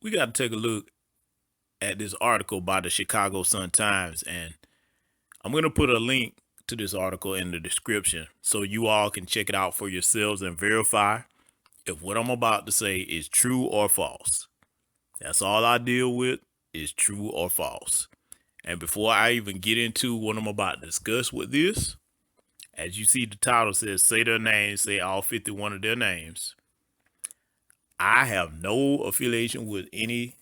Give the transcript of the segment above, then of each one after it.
we got to take a look at this article by the Chicago Sun-Times, and I'm going to put a link to this article in the description so you all can check it out for yourselves and verify if what I'm about to say is true or false. That's all I deal with is true or false. And before I even get into what I'm about to discuss with this, as you see the title says, say their names, say all 51 of their names. I have no affiliation with any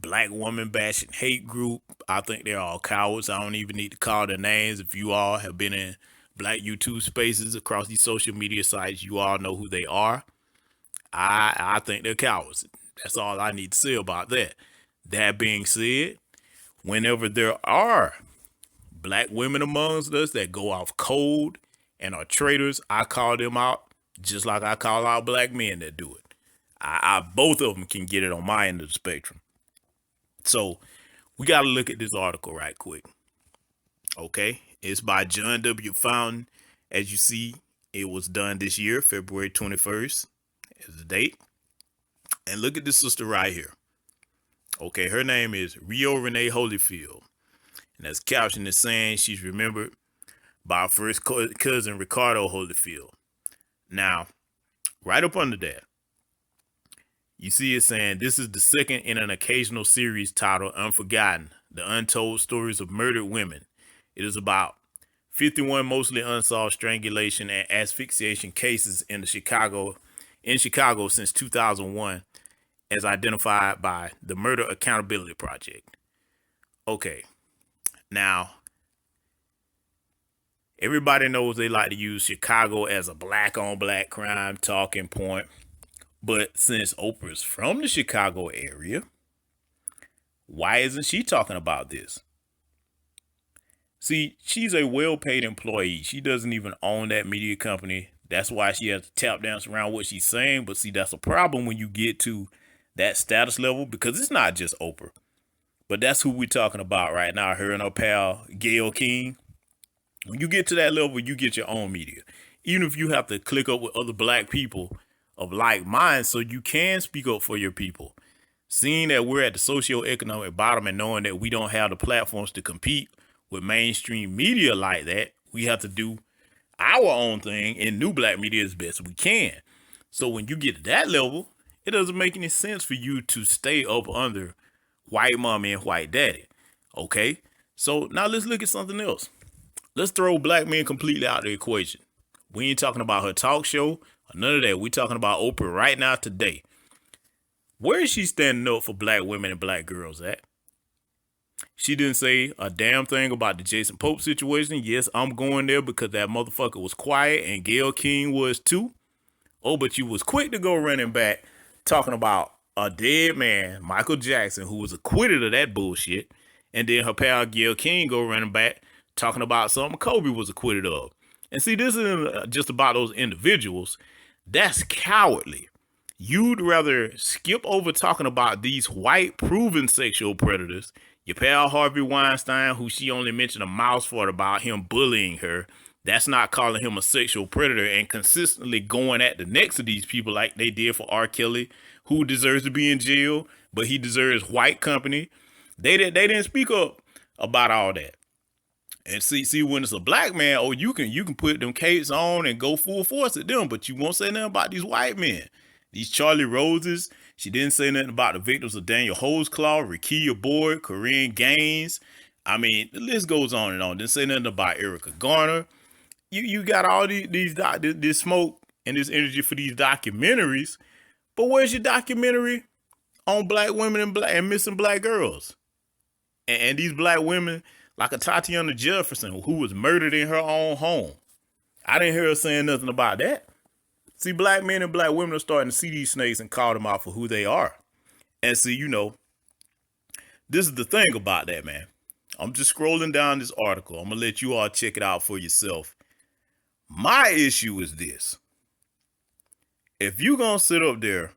black woman bashing hate group. I think they're all cowards. I don't even need to call their names. If you all have been in black YouTube spaces across these social media sites, you all know who they are. I think they're cowards. That's all I need to say about that. That being said, whenever there are black women amongst us that go off cold and are traitors, I call them out just like I call out black men that do it. I both of them can get it on my end of the spectrum. So we got to look at this article right quick. Okay, it's by John W. Fountain. As you see, it was done this year, February 21st is the date. And look at this sister right here. Okay, her name is Rio Renee Holyfield. And as caption is saying, she's remembered by her first cousin, Ricardo Holyfield. Now, right up under that, you see it saying this is the second in an occasional series titled Unforgotten, the untold stories of murdered women. It is about 51 mostly unsolved strangulation and asphyxiation cases in Chicago since 2001, as identified by the Murder Accountability Project. Okay, now everybody knows they like to use Chicago as a black on black crime talking point. But since Oprah's from the Chicago area, why isn't she talking about this? See, she's a well-paid employee. She doesn't even own that media company. That's why she has to tap dance around what she's saying. But see, that's a problem when you get to that status level, because it's not just Oprah. But that's who we're talking about right now, her and her pal, Gayle King. When you get to that level, you get your own media. Even if you have to click up with other black people of like mind so you can speak up for your people. Seeing that we're at the socioeconomic bottom and knowing that we don't have the platforms to compete with mainstream media like that, we have to do our own thing in new black media as best we can. So when you get to that level, it doesn't make any sense for you to stay up under white mommy and white daddy. Okay? So now let's look at something else. Let's throw black men completely out of the equation. We ain't talking about her talk show or none of that. We talking about Oprah right now today. Where is she standing up for black women and black girls at? She didn't say a damn thing about the Jason Pope situation. Yes, I'm going there because that motherfucker was quiet and Gayle King was too. Oh, but you was quick to go running back talking about a dead man, Michael Jackson, who was acquitted of that bullshit. And then her pal Gayle King go running back talking about something Kobe was acquitted of. And see, this isn't just about those individuals. That's cowardly. You'd rather skip over talking about these white proven sexual predators. Your pal Harvey Weinstein, who she only mentioned a mouse fart about him bullying her. That's not calling him a sexual predator, and consistently going at the necks of these people like they did for R. Kelly, who deserves to be in jail, but he deserves white company. They didn't speak up about all that. And see when it's a black man, oh, you can put them capes on and go full force at them, but you won't say nothing about these white men. These Charlie Roses, she didn't say nothing about the victims of Daniel Holesclaw, Rekia Boyd, Corinne Gaines. I mean, the list goes on and on. Didn't say nothing about Erica Garner. You got all this smoke and this energy for these documentaries, but where's your documentary on black women and missing black girls? And these black women, like a Tatiana Jefferson, who was murdered in her own home. I didn't hear her saying nothing about that. See, black men and black women are starting to see these snakes and call them out for who they are. And see, this is the thing about that, man. I'm just scrolling down this article. I'm going to let you all check it out for yourself. My issue is this. If you're going to sit up there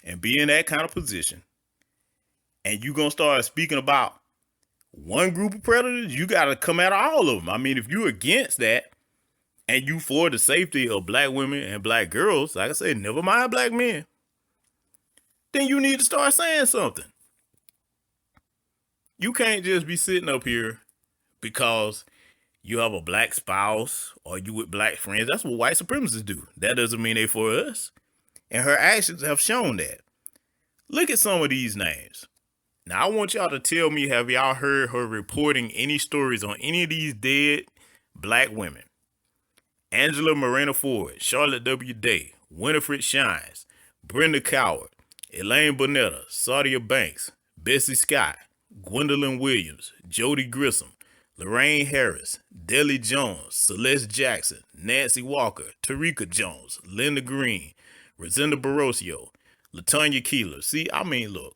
and be in that kind of position, and you're going to start speaking about one group of predators, you got to come at all of them. I mean, if you're against that, and you for the safety of black women and black girls, like I said, never mind black men, then you need to start saying something. You can't just be sitting up here because you have a black spouse or you with black friends. That's what white supremacists do. That doesn't mean they for us. And her actions have shown that. Look at some of these names. Now, I want y'all to tell me, have y'all heard her reporting any stories on any of these dead black women? Angela Morena Ford, Charlotte W. Day, Winifred Shines, Brenda Coward, Elaine Bonetta, Saudia Banks, Bessie Scott, Gwendolyn Williams, Jody Grissom, Lorraine Harris, Deli Jones, Celeste Jackson, Nancy Walker, Tarika Jones, Linda Green, Rosenda Barosio, Latanya Keeler. See, I mean, look,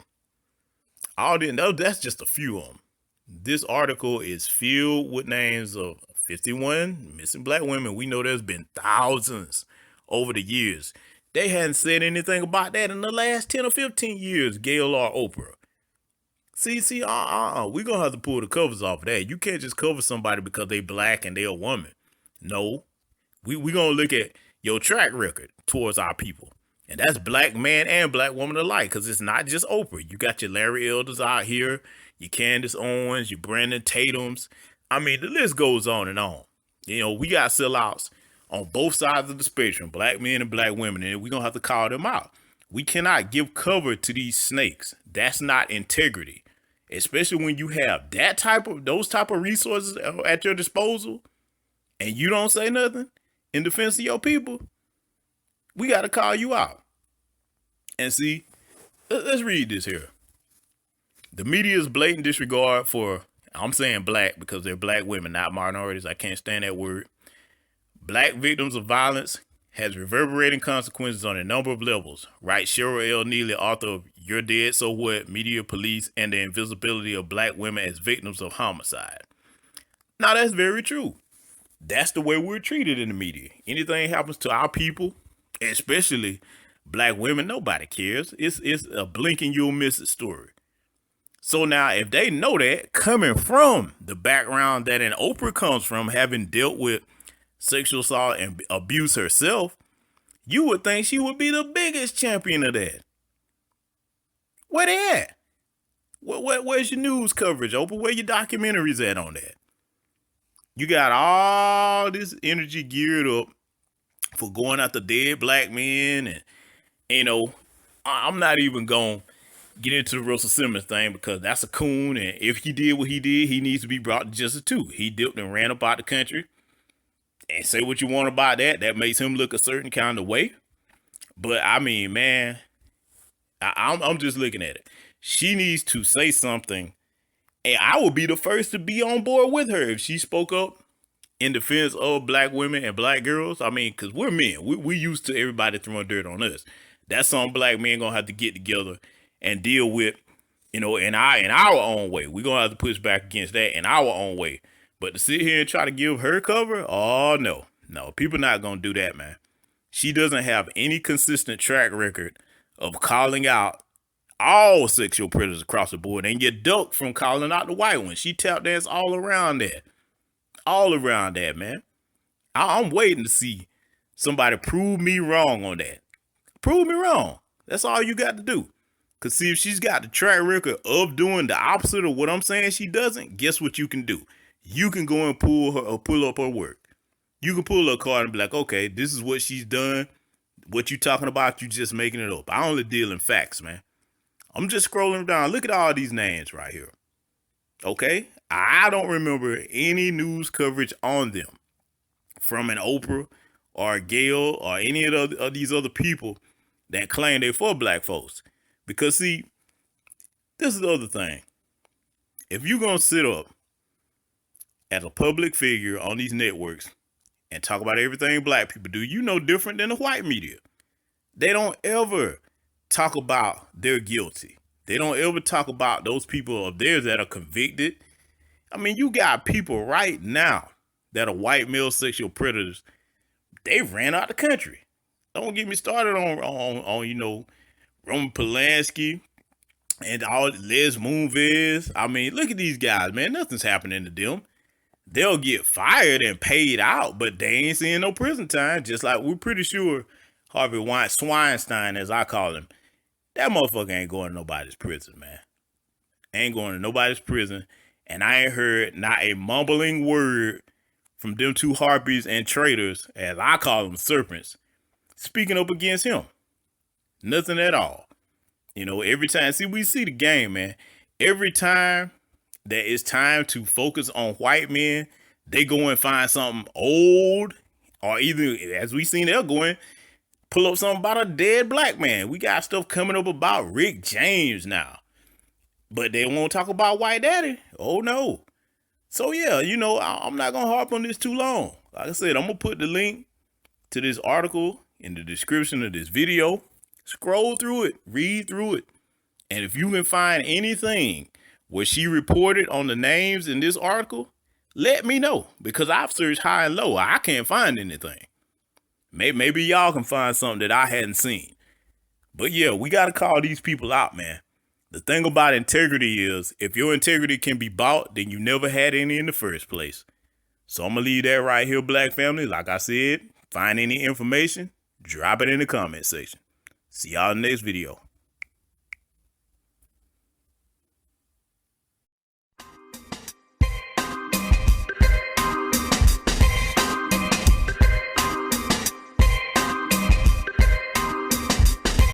all that's just a few of them. This article is filled with names of 51 missing black women. We know there's been thousands over the years. They hadn't said anything about that in the last 10 or 15 years, Gayle or Oprah. See, we're going to have to pull the covers off of that. You can't just cover somebody because they black and they a woman. No, we're going to look at your track record towards our people. And that's black man and black woman alike, because it's not just Oprah. You got your Larry Elders out here, your Candace Owens, your Brandon Tatums. I mean, the list goes on and on. You know, we got sellouts on both sides of the spectrum, black men and black women, and we're going to have to call them out. We cannot give cover to these snakes. That's not integrity. Especially when you have those type of resources at your disposal and you don't say nothing in defense of your people. We got to call you out. And see, let's read this here. The media's blatant disregard for, I'm saying black because they're black women, not minorities. I can't stand that word. Black victims of violence has reverberating consequences on a number of levels, writes Cheryl L. Neely, author of You're Dead, So What? Media, Police, and the Invisibility of Black Women as Victims of Homicide. Now, that's very true. That's the way we're treated in the media. Anything happens to our people, especially black women, nobody cares. It's a blink and you'll miss it story. So now, if they know that, coming from the background that an Oprah comes from, having dealt with sexual assault and abuse herself, you would think she would be the biggest champion of that. Where they at? Where's your news coverage, Oprah? Where your documentaries at on that? You got all this energy geared up for going after dead black men, and you know, I'm not even gonna get into the Russell Simmons thing because that's a coon, and if he did what he did, he needs to be brought to justice too. He dipped and ran about the country. And say what you want about that. That makes him look a certain kind of way. But I mean, man, I'm just looking at it. She needs to say something. And I would be the first to be on board with her if she spoke up in defense of black women and black girls. I mean, because we're men. We used to everybody throwing dirt on us. That's something black men going to have to get together and deal with, you know, in our own way. We're going to have to push back against that in our own way. But to sit here and try to give her cover, oh, no, people not going to do that, man. She doesn't have any consistent track record of calling out all sexual predators across the board, and you duck from calling out the white ones. She tap dance all around that, man. I'm waiting to see somebody prove me wrong on that. Prove me wrong. That's all you got to do. Because see, if she's got the track record of doing the opposite of what I'm saying she doesn't, guess what you can do? You can go and pull up her work. You can pull her card and be like, okay, this is what she's done. What you talking about, you just making it up. I only deal in facts, man. I'm just scrolling down. Look at all these names right here. Okay? I don't remember any news coverage on them from an Oprah or a Gayle or any of these other people that claim they're for black folks. Because, see, this is the other thing. If you're going to sit up as a public figure on these networks and talk about everything black people do, you know different than the white media. They don't ever talk about they're guilty. They don't ever talk about those people of theirs that are convicted. I mean, you got people right now that are white male sexual predators. They ran out the country. Don't get me started on you know, Roman Polanski and all Les Moonves. I mean, look at these guys, man. Nothing's happening to them. They'll get fired and paid out, but they ain't seeing no prison time. Just like we're pretty sure Harvey Weinstein, as I call him, That motherfucker ain't going to nobody's prison, man. Ain't going to nobody's prison. And I ain't heard not a mumbling word from them two harpies and traitors, as I call them, serpents, speaking up against him. Nothing at all. You know, every time, we see the game, man. Every time that it's time to focus on white men, they go and find something old, or either, as we seen, they're going pull up something about a dead black man. We got stuff coming up about Rick James now, but they won't talk about White Daddy. Oh no. So yeah, you know, I'm not gonna harp on this too long. Like I said, I'm gonna put the link to this article in the description of this video. Scroll through it, read through it, and if you can find anything where she reported on the names in this article, let me know, because I've searched high and low. I can't find anything. Maybe y'all can find something that I hadn't seen. But yeah, we got to call these people out, man. The thing about integrity is, if your integrity can be bought, then you never had any in the first place. So I'm going to leave that right here, Black family. Like I said, find any information, drop it in the comment section. See y'all in the next video.